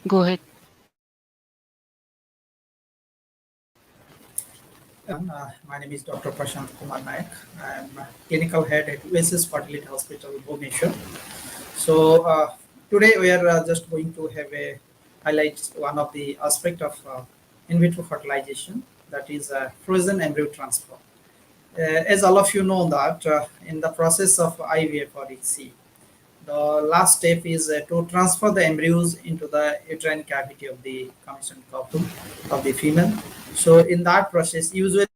Go ahead. My name is Dr. Prasanta Kumar Nayak. I'm a clinical head at Oasis Fertility Hospital, Bhubaneswar. So today we are just going to have a highlight one of the aspect of in vitro fertilization, that is frozen embryo transfer. As all of you know that in the process of IVF or EC, the last step is to transfer the embryos into the uterine cavity of the commissioned couple of the female. So in that process, usually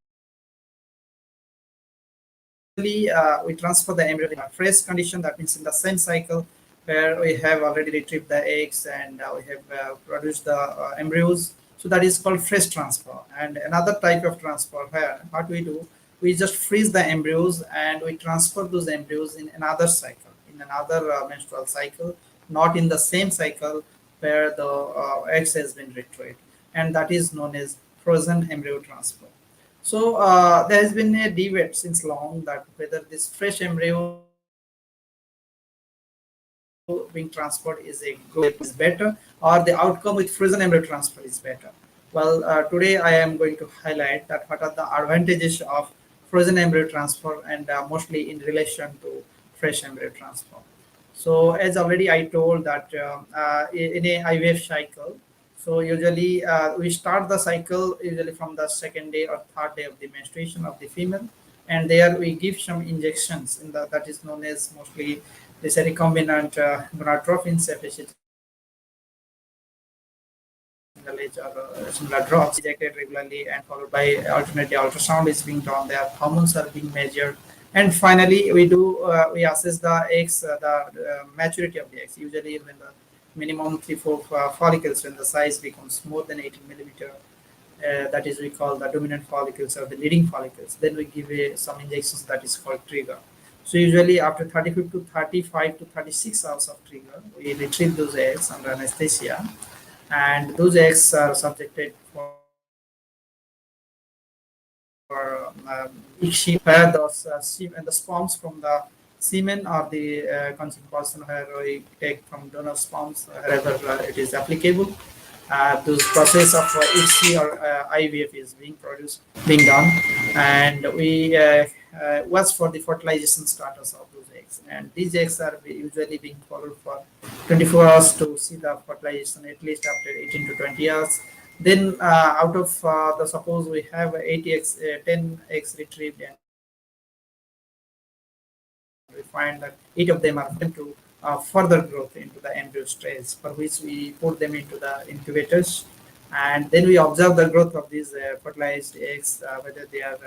we transfer the embryo in a fresh condition. That means in the same cycle where we have already retrieved the eggs and we have produced the embryos. So that is called fresh transfer. And another type of transfer where what we do, we just freeze the embryos and we transfer those embryos in another cycle, in another menstrual cycle, not in the same cycle where the eggs has been retrieved, and that is known as frozen embryo transfer. So there has been a debate since long that whether this fresh embryo being transferred is a good is better, or the outcome with frozen embryo transfer is better. Well, today I am going to highlight that what are the advantages of frozen embryo transfer and mostly in relation to fresh embryo transfer. So as already I told that in a IVF cycle, so usually we start the cycle usually from the second day or third day of the menstruation of the female, and there we give some injections in the that is known as mostly this recombinant gonadotropin sufficient or similar drops injected regularly and followed by alternate ultrasound is being done. Their hormones are being measured, and finally we assess the eggs, the maturity of the eggs. Usually, when the minimum 3-4 follicles, when the size becomes more than 18 millimeter, that is we call the dominant follicles or the leading follicles. Then we give some injections that is called trigger. So usually after 35 to 36 hours of trigger, we retrieve those eggs under anesthesia, and those eggs are subjected for ICSI, where the sperms from the semen or the conceived person where we take from donor sperms wherever it is applicable. Those process of ICSI or IVF is being done, and we watch for the fertilization status of those eggs. And these eggs are usually being followed for 24 hours to see the fertilization, at least after 18 to 20 hours. Then out of the suppose we have 80 eggs, 10 eggs retrieved, and we find that 8 of them are going to further growth into the embryo stage, for which we put them into the incubators, and then we observe the growth of these fertilized eggs, whether they are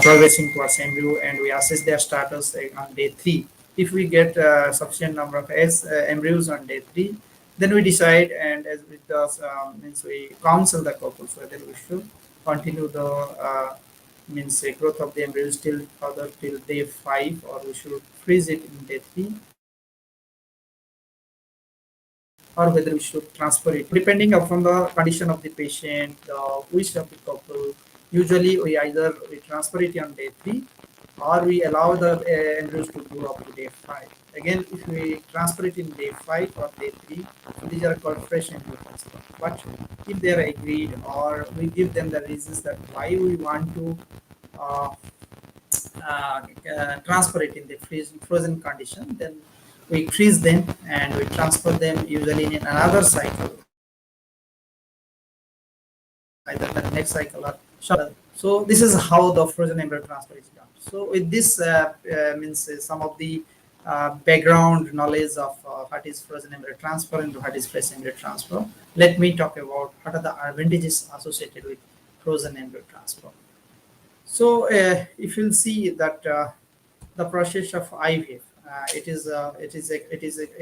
progressing towards embryo, and we assess their status on day 3. If we get sufficient number of eggs, embryos on day 3, then we decide, and as it does means we counsel the couples whether we should continue the means growth of the embryos till further till day 5, or we should freeze it in day 3, or whether we should transfer it depending upon the condition of the patient, the wish of the couple. Usually we transfer it on day 3, or we allow the embryos to grow up to day 5. Again, if we transfer it in day 5 or day 3, so these are called fresh embryo transfer. But if they are agreed, or we give them the reasons that why we want to uh, transfer it in the frozen condition, then we freeze them and we transfer them usually in another cycle, either the next cycle or shorter. So this is how the frozen embryo transfer is done. So with this means some of the background knowledge of what is frozen embryo transfer and what is fresh embryo transfer. Let me talk about what are the advantages associated with frozen embryo transfer. So if you'll see that the process of IVF, it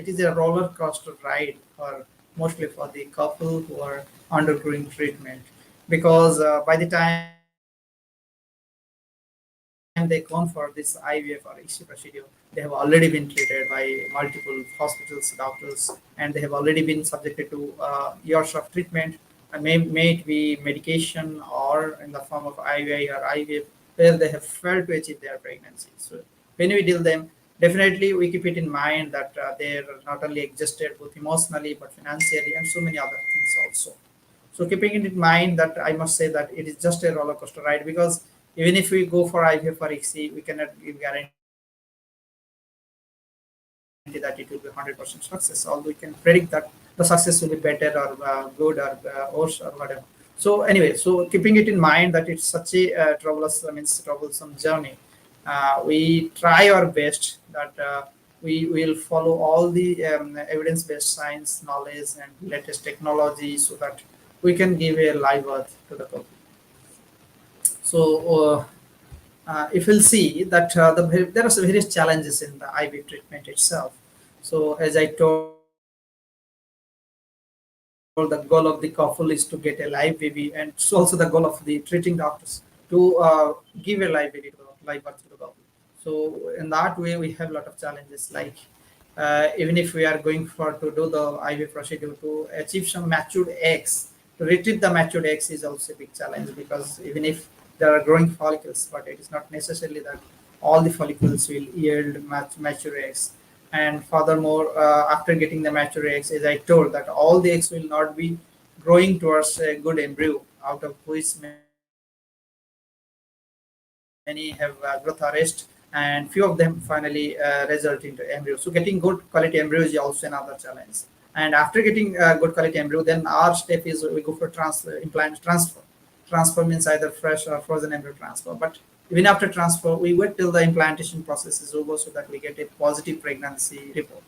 is a roller coaster ride for mostly for the couple who are undergoing treatment, because by the time they come for this IVF or ICSI procedure, they have already been treated by multiple hospitals, doctors, and they have already been subjected to years of treatment, and may it be medication or in the form of IVI or IVF, where they have failed to achieve their pregnancy. So when we deal them, definitely we keep it in mind that they're not only exhausted both emotionally but financially and so many other things also. So keeping it in mind that I must say that it is just a roller coaster ride, because even if we go for IVF or ICSI, we cannot give guarantee that it will be 100% success. Although we can predict that the success will be better or good or worse or whatever. So anyway, so keeping it in mind that it's such a troublesome journey, we try our best that we will follow all the evidence-based science knowledge and latest technology so that we can give a live earth to the couple. So if we'll see that there are some various challenges in the IV treatment itself. So as I told, the goal of the couple is to get a live baby, and it's also the goal of the treating doctors to give a live baby to live birth to the couple. So in that way, we have a lot of challenges. Like even if we are going for to do the IVF procedure to achieve some matured eggs, to retrieve the matured eggs is also a big challenge, because even if there are growing follicles, but it is not necessarily that all the follicles will yield mature eggs. And furthermore, after getting the mature eggs, as I told, that all the eggs will not be growing towards a good embryo, out of which many have growth arrest, and few of them finally result into embryo. So getting good quality embryo is also another challenge. And after getting good quality embryo, then our step is we go for transfer means either fresh or frozen embryo transfer. But even after transfer, we wait till the implantation process is over so that we get a positive pregnancy report.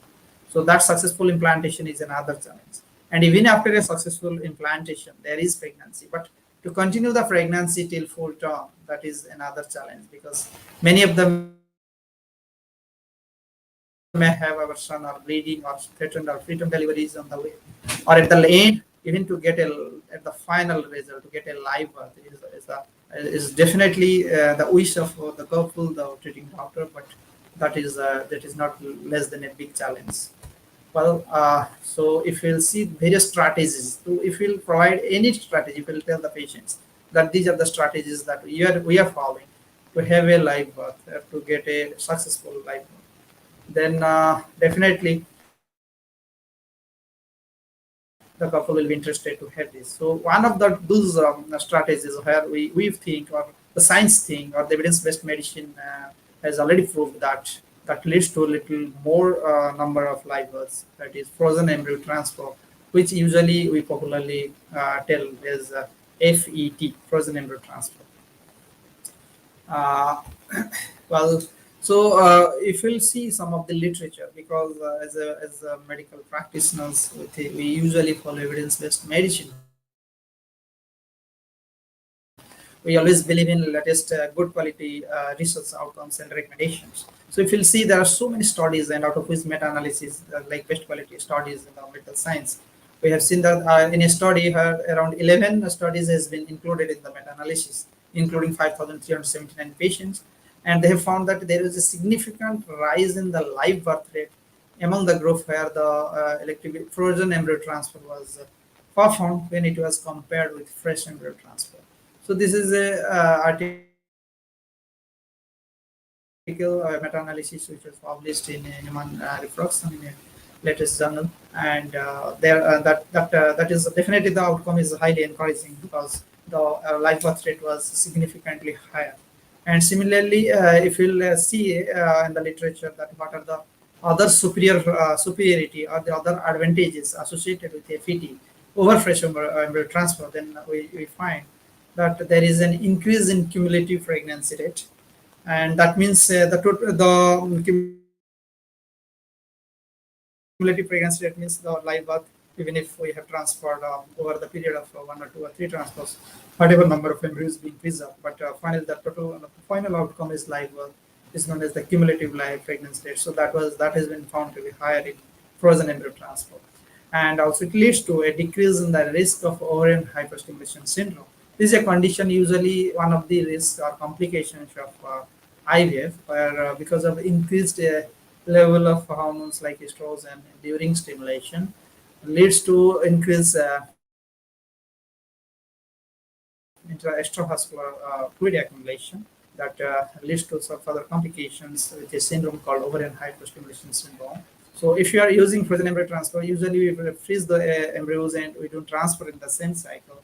So that successful implantation is another challenge. And even after a successful implantation, there is pregnancy. But to continue the pregnancy till full term, that is another challenge, because many of them may have our son or bleeding or threatened or preterm deliveries on the way, or at the end, even to get at the final result, to get a live birth is definitely the wish of the couple, the treating doctor, but that is not less than a big challenge. Well, so if we'll see various strategies, so if we'll provide any strategy, if we'll tell the patients that these are the strategies that we are following to have a live birth, to get a successful live birth, then definitely the couple will be interested to have this. So one of those strategies where we think, or the science thing, or the evidence-based medicine has already proved that leads to a little more number of live births. That is frozen embryo transfer, which usually we popularly tell as FET, frozen embryo transfer. Uh, well, so if we'll see some of the literature, because as a medical practitioners, we usually follow evidence-based medicine. We always believe in latest good quality research outcomes and recommendations. So if you'll see, there are so many studies, and out of which meta-analysis, like best quality studies in the medical science, we have seen that in a study around 11 studies has been included in the meta-analysis, including 5,379 patients, and they have found that there is a significant rise in the live birth rate among the group where the elective frozen embryo transfer was performed when it was compared with fresh embryo transfer. So this is a article, meta-analysis, which was published in Human Reproduction in a latest journal, and that is definitely, the outcome is highly encouraging, because the live birth rate was significantly higher. And similarly, if you'll see in the literature that what are the other superiority or the other advantages associated with FET over fresh embryo transfer, then we find that there is an increase in cumulative pregnancy rate, and that means the cumulative pregnancy rate means the live birth, even if we have transferred over the period of 1 or 2 or 3 transfers, whatever number of embryos being preserved, but final outcome is live birth, is known as the cumulative live pregnancy rate. So that has been found to be higher in frozen embryo transfer. And also it leads to a decrease in the risk of ovarian hyperstimulation syndrome. This is a condition, usually one of the risks or complications of IVF, where because of increased level of hormones like estrogen during stimulation, leads to increased extravascular fluid accumulation, and that leads to some further complications with a syndrome called ovarian hyperstimulation syndrome. So if you are using frozen embryo transfer, usually we will freeze the embryos and we don't transfer in the same cycle,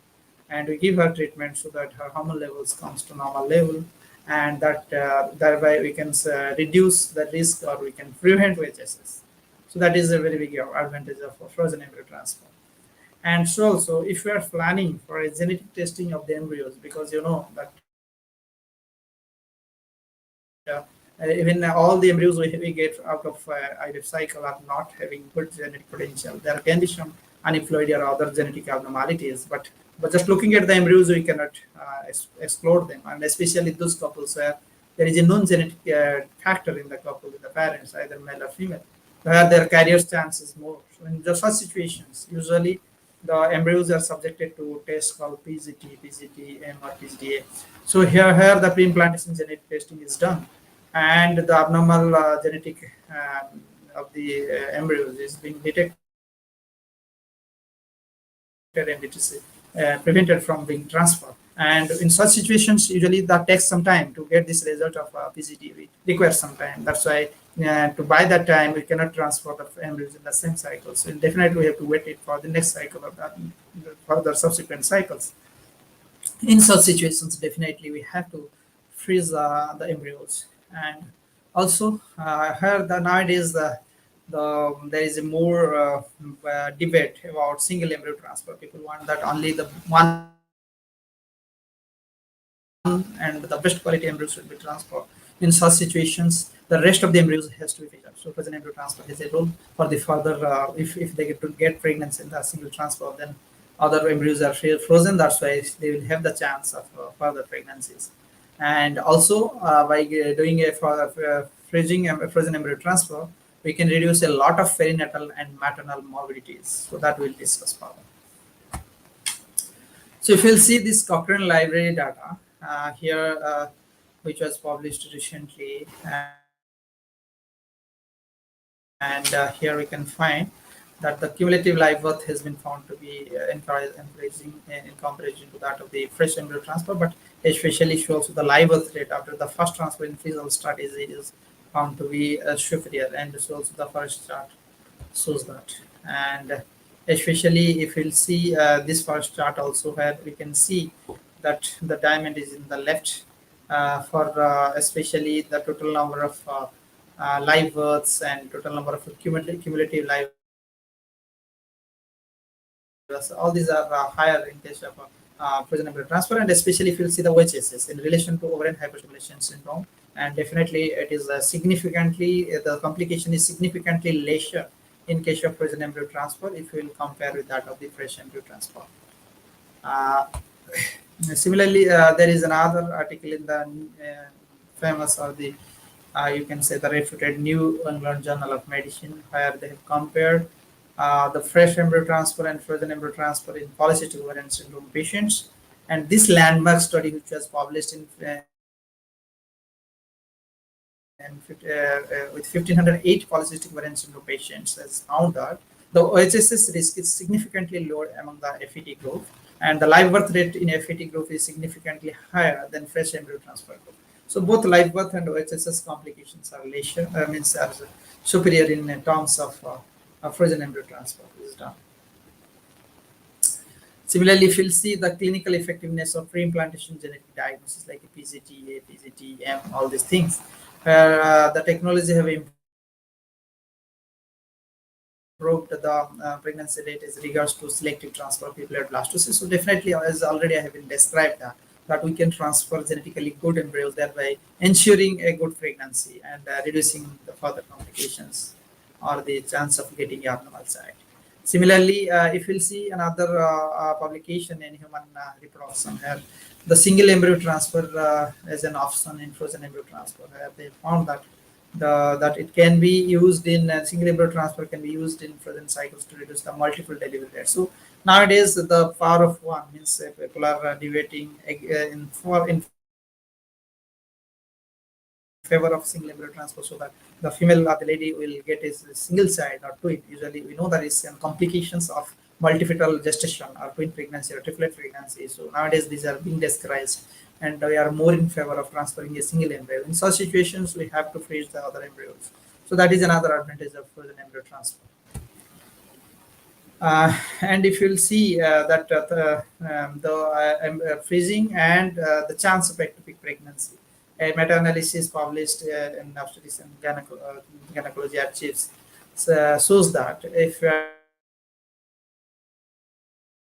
and we give her treatment so that her hormone levels comes to normal level, and that thereby we can reduce the risk or we can prevent VHSs. So that is a very big advantage of frozen embryo transfer. And so also, if we are planning for a genetic testing of the embryos, because you know that uh, even all the embryos we get out of IVF cycle are not having good genetic potential. There can be some aneuploidy or other genetic abnormalities, but just looking at the embryos, we cannot explore them, and especially those couples where there is a known genetic factor in the couple, in the parents, either male or female, where their carrier chance is more. So in the such situations, usually the embryos are subjected to tests called PGT, PGT-M or PGT-A. So here the pre-implantation genetic testing is done, and the abnormal genetic of the embryos is being detected, and it is prevented from being transferred. And in such situations, usually that takes some time to get this result of PGT. It requires some time. That's why to buy that time, we cannot transfer the embryos in the same cycle. So definitely we have to wait it for the next cycle of that, further subsequent cycles. In such situations, definitely we have to freeze the embryos. And also here nowadays there is a more debate about single embryo transfer. People want that only the one and the best quality embryos should be transferred. In such situations, the rest of the embryos has to be fixed. So frozen embryo transfer is a rule for the further, if they get to get pregnancy in the single transfer, then other embryos are frozen. That's why they will have the chance of further pregnancies. And also by doing a freezing frozen embryo transfer, we can reduce a lot of perinatal and maternal morbidities. So that we'll discuss further. So if you'll see this Cochrane library data here, which was published recently, and here we can find that the cumulative live birth has been found to be encouraging in comparison to that of the fresh embryo transfer, but especially shows the live birth rate after the first transfer in fetal strategy is found to be superior, and so also the first chart shows that. And especially if we'll see this first chart also, where we can see that the diamond is in the left for especially the total number of live births and total number of cumulative live births. All these are higher in case of frozen embryo transfer, and especially if you see the OHSS in relation to ovarian hyperstimulation syndrome, and definitely it is significantly the complication is significantly lesser in case of frozen embryo transfer if you will compare with that of the fresh embryo transfer. Uh, Similarly, there is another article in the famous or the you can say the reputed New England Journal of Medicine, where they have compared the fresh embryo transfer and frozen embryo transfer in polycystic ovarian syndrome patients. And this landmark study, which was published in with 1,508 polycystic ovarian syndrome patients, has found that the OHSS risk is significantly lower among the FET group, and the live birth rate in FET group is significantly higher than fresh embryo transfer group. So both live birth and OHSS complications are lesser, means are superior in terms of frozen embryo transfer is done. Similarly, if you'll see the clinical effectiveness of pre-implantation genetic diagnosis like PGT-A, PGT-M, all these things, where the technology have improved the pregnancy rate as regards to selective transfer of papillary blastocysts. So definitely, as already I have been described that we can transfer genetically good embryos, thereby ensuring a good pregnancy and reducing the further complications or the chance of getting abnormal side. Similarly, if we'll see another publication in human reproduction here, the single embryo transfer as an option in frozen embryo transfer, they found that that it can be used in single embryo transfer can be used in frozen cycles to reduce the multiple delivery rates. So nowadays the power of one means people are debating in favor of single embryo transfer, so that the female the lady will get a single side or twin. Usually we know there is some complications of multifetal gestation or twin pregnancy or triplet pregnancy. So nowadays these are being discouraged, and we are more in favor of transferring a single embryo. In such situations, we have to freeze the other embryos. So that is another advantage of frozen embryo transfer. And if you'll see that the freezing and the chance of ectopic pregnancy, a meta-analysis published in Obstetrics and Gynecology Archives shows that if you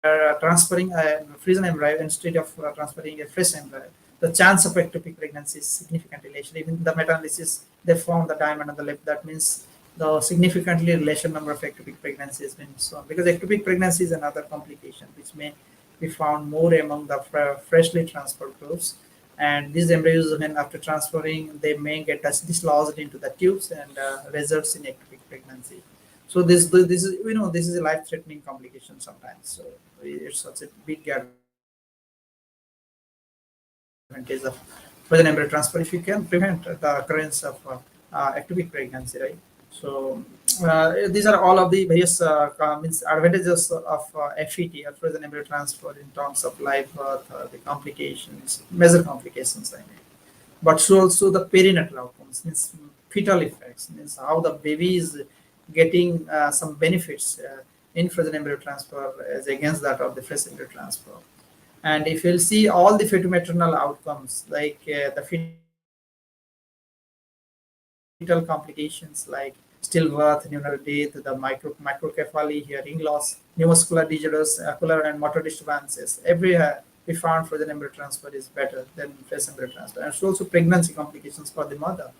are transferring a frozen embryo instead of transferring a fresh embryo, the chance of ectopic pregnancy is significantly less. Even the meta-analysis, they found the diamond on the left. That means the significantly lesser number of ectopic pregnancies been shown, because ectopic pregnancy is another complication which may be found more among the freshly transferred groups. And these embryos, when after transferring, they may get dislodged into the tubes and results in ectopic pregnancy. So this is, this is a life-threatening complication sometimes. So it's such a big advantage of frozen embryo transfer if you can prevent the occurrence of ectopic pregnancy, right? So these are all of the various advantages of FET, or frozen embryo transfer, in terms of live birth, the complications, major complications, I mean. But so also the perinatal outcomes, means fetal effects, means how the baby is getting some benefits in frozen embryo transfer as against that of the fresh embryo transfer. And if you'll see all the fetal-maternal outcomes, like the fetal complications like stillbirth, neonatal death, the microcephaly, hearing loss, neuromuscular disorders, ocular and motor disturbances, everywhere we found frozen embryo transfer is better than fresh embryo transfer. And so also pregnancy complications for the mother,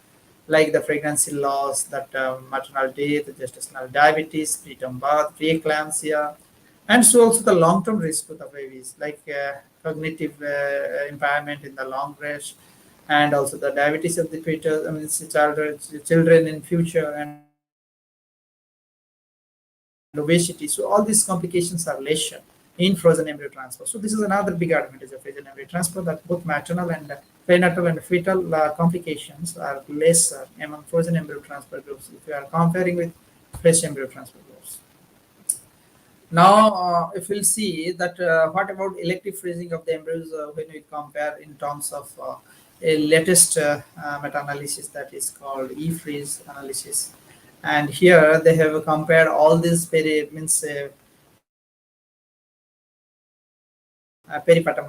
like the pregnancy loss, that maternal death, gestational diabetes, preterm birth, preeclampsia, and so also the long-term risk to the babies, like cognitive impairment in the long range, and also the diabetes of the fetus, I mean, children in future, and obesity. So all these complications are lesser in frozen embryo transfer. So this is another big advantage of frozen embryo transfer, that both maternal and prenatal and fetal complications are lesser among frozen embryo transfer groups if you are comparing with fresh embryo transfer groups. Now, if we'll see that what about elective freezing of the embryos when we compare in terms of a latest meta-analysis that is called e-freeze analysis. And here they have compared all these peripartum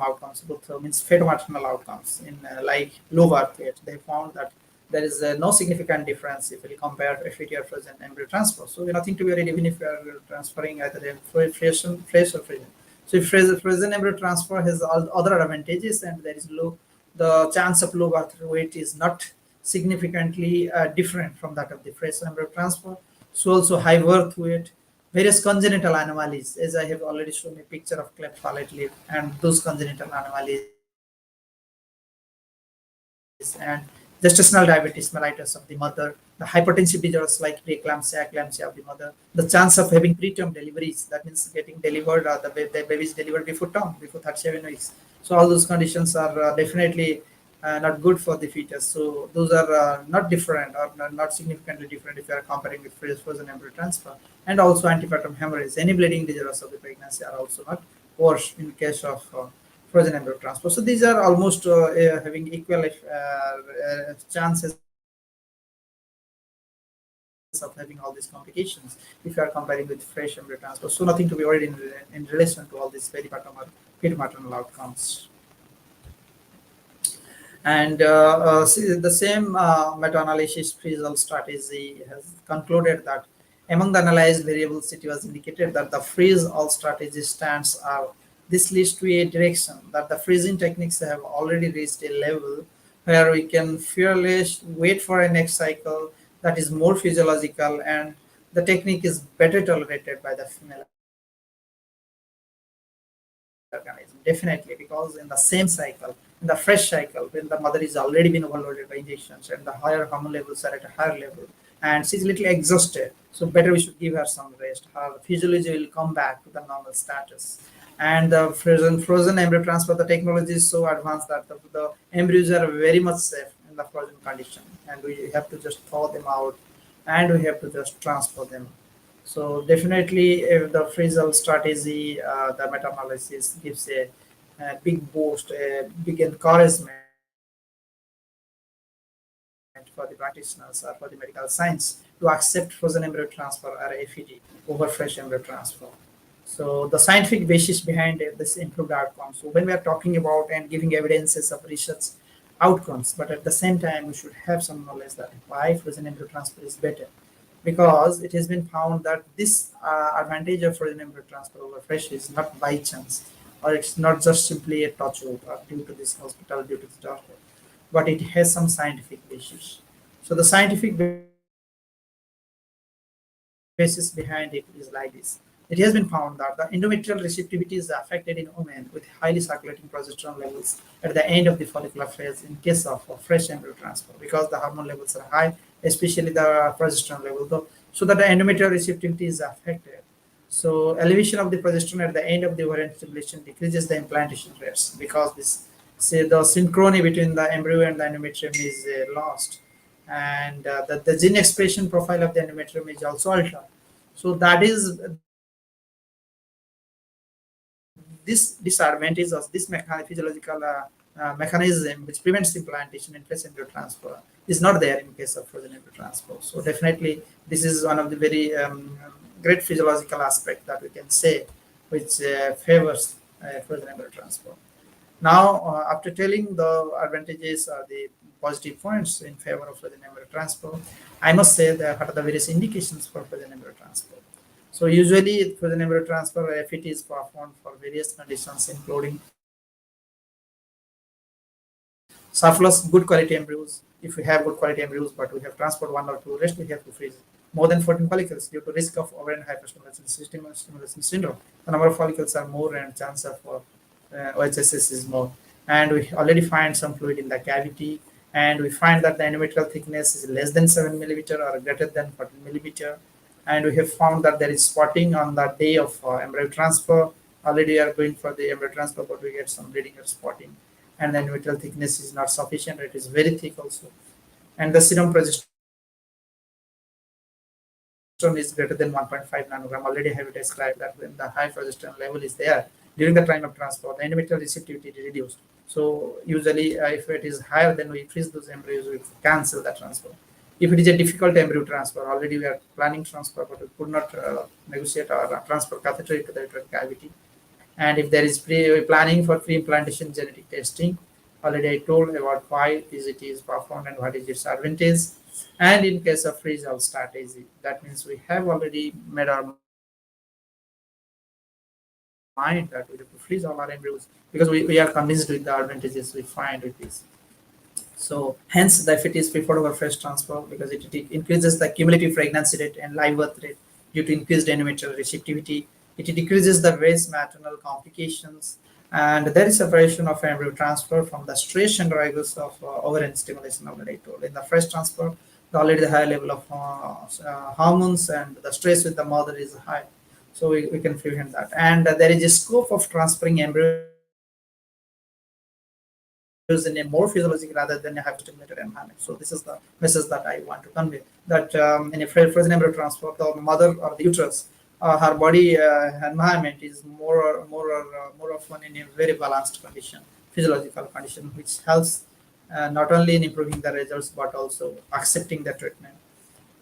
outcomes, both means fetal-maternal outcomes in like low birth weight. They found that there is no significant difference if we compare FET or frozen embryo transfer. So nothing to be worried even if you are transferring either a fresh or frozen. So if frozen embryo transfer has all other advantages, and there is low, the chance of low birth weight is not significantly different from that of the fresh embryo transfer. So also high birth weight, various congenital anomalies, as I have already shown a picture of cleft palate lip, and those congenital anomalies, and gestational diabetes mellitus of the mother, the hypertensive disorders like preeclampsia, eclampsia of the mother, the chance of having preterm deliveries, that means getting delivered, the baby is delivered before term, before 37 weeks. So all those conditions are definitely not good for the fetus. So those are not different, or not significantly different if you are comparing with frozen embryo transfer. And also antepartum hemorrhage, any bleeding disorders of the pregnancy are also not worse in case of frozen embryo transfer. So these are almost having equal chances of having all these complications if you are comparing with fresh embryo transfer. So nothing to be worried in relation to all these peripartum or fetal-maternal outcomes. And the same meta-analysis result strategy has concluded that among the analyzed variables, it was indicated that the freeze-all strategy stands out. This leads to a direction that the freezing techniques have already reached a level where we can fearless wait for a next cycle that is more physiological, and the technique is better tolerated by the female organism. Definitely, because in the same cycle, in the fresh cycle, when the mother is already been overloaded by injections and the higher hormone levels are at a higher level, and she's a little exhausted, so better we should give her some rest. Her physiology will come back to the normal status. And the frozen embryo transfer, the technology is so advanced that the embryos are very much safe in the frozen condition, and we have to just thaw them out, and we have to just transfer them. So definitely, if the freeze-all strategy, the meta-analysis gives a big boost, a big encouragement for the practitioners or for the medical science to accept frozen embryo transfer or FET over fresh embryo transfer. So the scientific basis behind this improved outcomes. So when we are talking about and giving evidences of research outcomes, but at the same time we should have some knowledge that why frozen embryo transfer is better, because it has been found that this advantage of frozen embryo transfer over fresh is not by chance, or it's not just simply a touch wood or due to this hospital, due to this doctor, but it has some scientific basis. So the scientific basis behind it is like this. It has been found that the endometrial receptivity is affected in women with highly circulating progesterone levels at the end of the follicular phase in case of fresh embryo transfer, because the hormone levels are high, especially the progesterone level. So that the endometrial receptivity is affected. So elevation of the progesterone at the end of the ovarian stimulation decreases the implantation rates, because this, say, the synchrony between the embryo and the endometrium is lost, and the gene expression profile of the endometrium is also altered. So this disadvantage of this physiological mechanism which prevents implantation in fresh embryo transfer is not there in case of frozen embryo transfer. So definitely this is one of the very great physiological aspect that we can say, which favors frozen embryo transfer. Now, after telling the advantages or the positive points in favor of frozen embryo transfer, I must say that what are the various indications for frozen embryo transfer. So usually frozen embryo transfer FET is performed for various conditions, including surplus good quality embryos. If we have good quality embryos, but we have transferred one or two, rest we have to freeze. More than 14 follicles due to risk of ovarian hyperstimulation stimulation syndrome. The number of follicles are more and chance of OHSS is more. And we already find some fluid in the cavity, and we find that the endometrial thickness is less than 7 millimeter or greater than 14 millimeter. And we have found that there is spotting on the day of embryo transfer. Already we are going for the embryo transfer, but we get some bleeding or spotting. And the endometrial thickness is not sufficient, it is very thick also. And the serum progesterone is greater than 1.5 nanogram. Already I have described that when the high progesterone level is there during the time of transfer, the endometrial receptivity is reduced. So usually, if it is higher, then we freeze those embryos, we cancel the transfer. If it is a difficult embryo transfer, already we are planning transfer, but we could not negotiate or transfer catheter into the uterine cavity. And if there is planning for pre-implantation genetic testing, already I told about why is it is performed and what is its advantage. And in case of freeze-all strategy, that means we have already made our mind that we have to freeze all our embryos, because we are convinced with the advantages we find with this. So hence the FET is preferred over fresh transfer, because it increases the cumulative pregnancy rate and live birth rate due to increased endometrial receptivity. It decreases the race maternal complications, and there is separation of embryo transfer from the stress and rigors of ovarian stimulation. Already I told in the fresh transfer, already the higher level of hormones and the stress with the mother is high, so we can prevent that. And there is a scope of transferring embryos in a more physiologic rather than a hyperstimulated environment. So this is the message that I want to convey, that in a frozen embryo transfer, the mother or the uterus, her body environment is more often in a very balanced condition, physiological condition, which helps not only in improving the results but also accepting the treatment.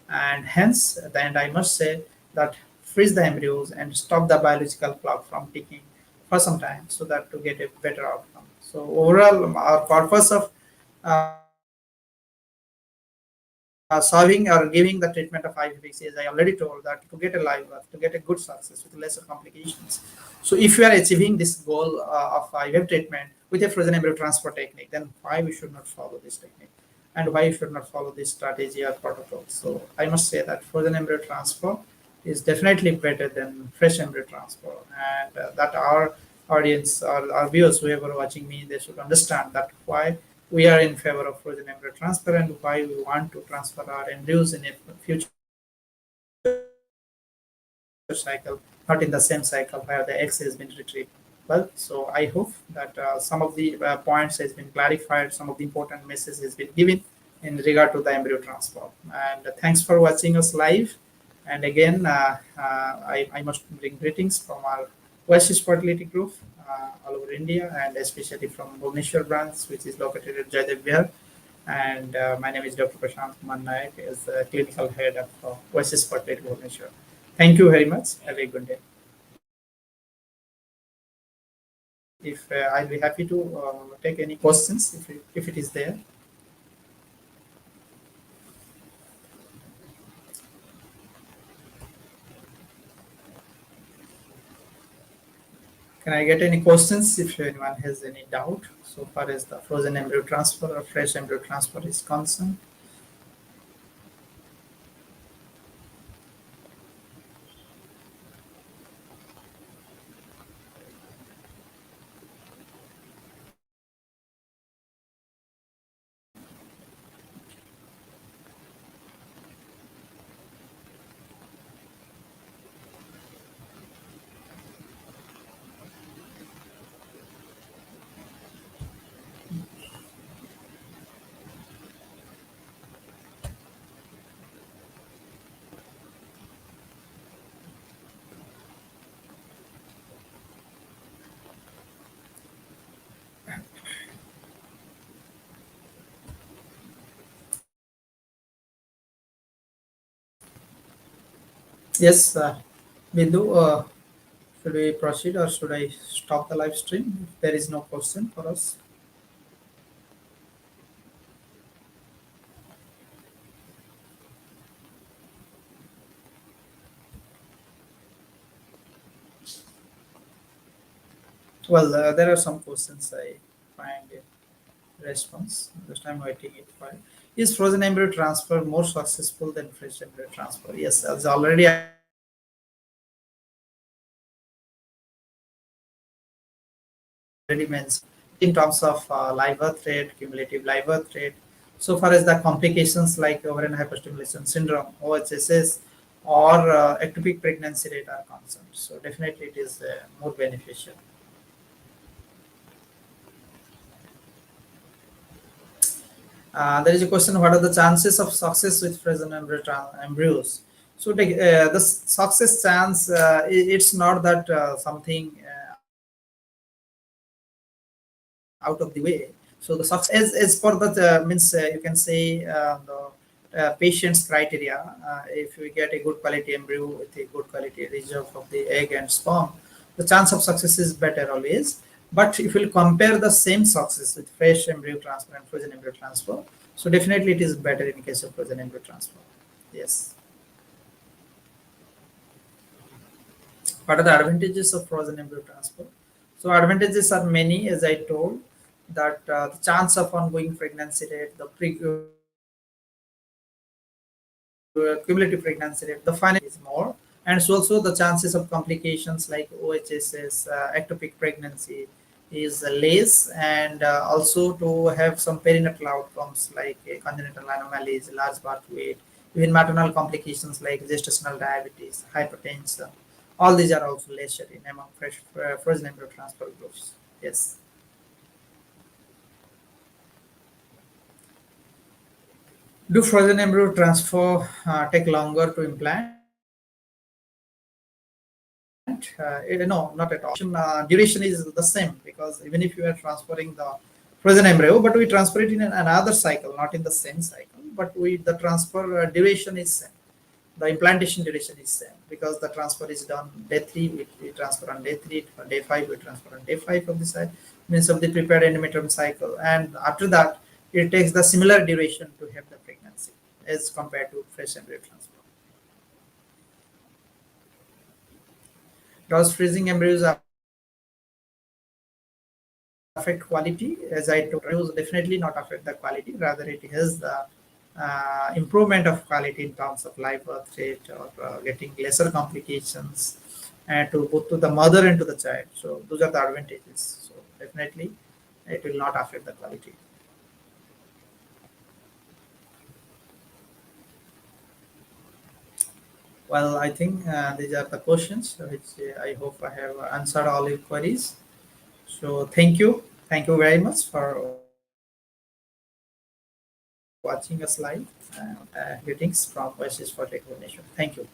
And hence, at the end, I must say that freeze the embryos and stop the biological clock from ticking for some time, so that to get a better outcome. So overall, our purpose of solving or giving the treatment of IVF is, I already told, that to get a live birth, to get a good success with lesser complications. So if you are achieving this goal of IVF treatment with a frozen embryo transfer technique, then why we should not follow this technique, and why you should not follow this strategy or protocol. So I must say that frozen embryo transfer is definitely better than fresh embryo transfer, and that our audience or our viewers, whoever watching me, they should understand that why we are in favor of frozen embryo transfer and why we want to transfer our embryos in a future cycle, not in the same cycle where the eggs has been retrieved. Well, so I hope that some of the points has been clarified, some of the important message has been given in regard to the embryo transfer. And thanks for watching us live. And again, I must bring greetings from our Oasis Fertility Group all over India, and especially from Bhubaneswar branch, which is located at Jaidev Vihar. And my name is Dr. Prasanta Kumar Nayak, is the clinical head of Oasis Fertility Bhubaneswar. Thank you very much. Have a good day. If I'll be happy to take any questions if it is there. Can I get any questions if anyone has any doubt so far as the frozen embryo transfer or fresh embryo transfer is concerned? Yes, Bindu, should we proceed or should I stop the live stream if there is no question for us? Well, there are some questions I find a response. Just I'm waiting it for. Is frozen embryo transfer more successful than fresh embryo transfer? Yes, as already I already mentioned in terms of live birth rate, cumulative live birth rate. So far as the complications like ovarian hyperstimulation syndrome, OHSS, or ectopic pregnancy rate are concerned. So definitely it is more beneficial. There is a question: what are the chances of success with frozen embryos? So the success chance, it's not that something out of the way. So the success is for the means you can say the patient's criteria. If we get a good quality embryo with a good quality reserve of the egg and sperm, the chance of success is better always. But if we compare the same success with fresh embryo transfer and frozen embryo transfer, so definitely it is better in case of frozen embryo transfer. Yes. What are the advantages of frozen embryo transfer? So advantages are many, as I told, that the chance of ongoing pregnancy rate, the cumulative pregnancy rate, the final is more, and so also the chances of complications like OHSS, ectopic pregnancy is less, and also to have some perinatal outcomes like congenital anomalies, large birth weight, even maternal complications like gestational diabetes, hypertension. All these are also lesser in among fresh frozen embryo transfer groups. Yes. Do frozen embryo transfer take longer to implant? No, not at all. Duration is the same because even if you are transferring the frozen embryo, but we transfer it in another cycle, not in the same cycle. But we the transfer duration is same. The implantation duration is same because the transfer is done day 3, we transfer on day 3, for day 5, we transfer on day 5 of the cycle, means of the prepared endometrium cycle. And after that, it takes the similar duration to have the pregnancy as compared to fresh embryo transfer. Does freezing embryos affect quality? As I told you, definitely not affect the quality. Rather, it has the improvement of quality in terms of live birth rate or getting lesser complications and to both to the mother and to the child. So those are the advantages. So definitely, it will not affect the quality. Well, I think these are the questions which I hope I have answered all your queries. So thank you very much for watching us live. Greetings from Oasis for Tech Nation. Thank you.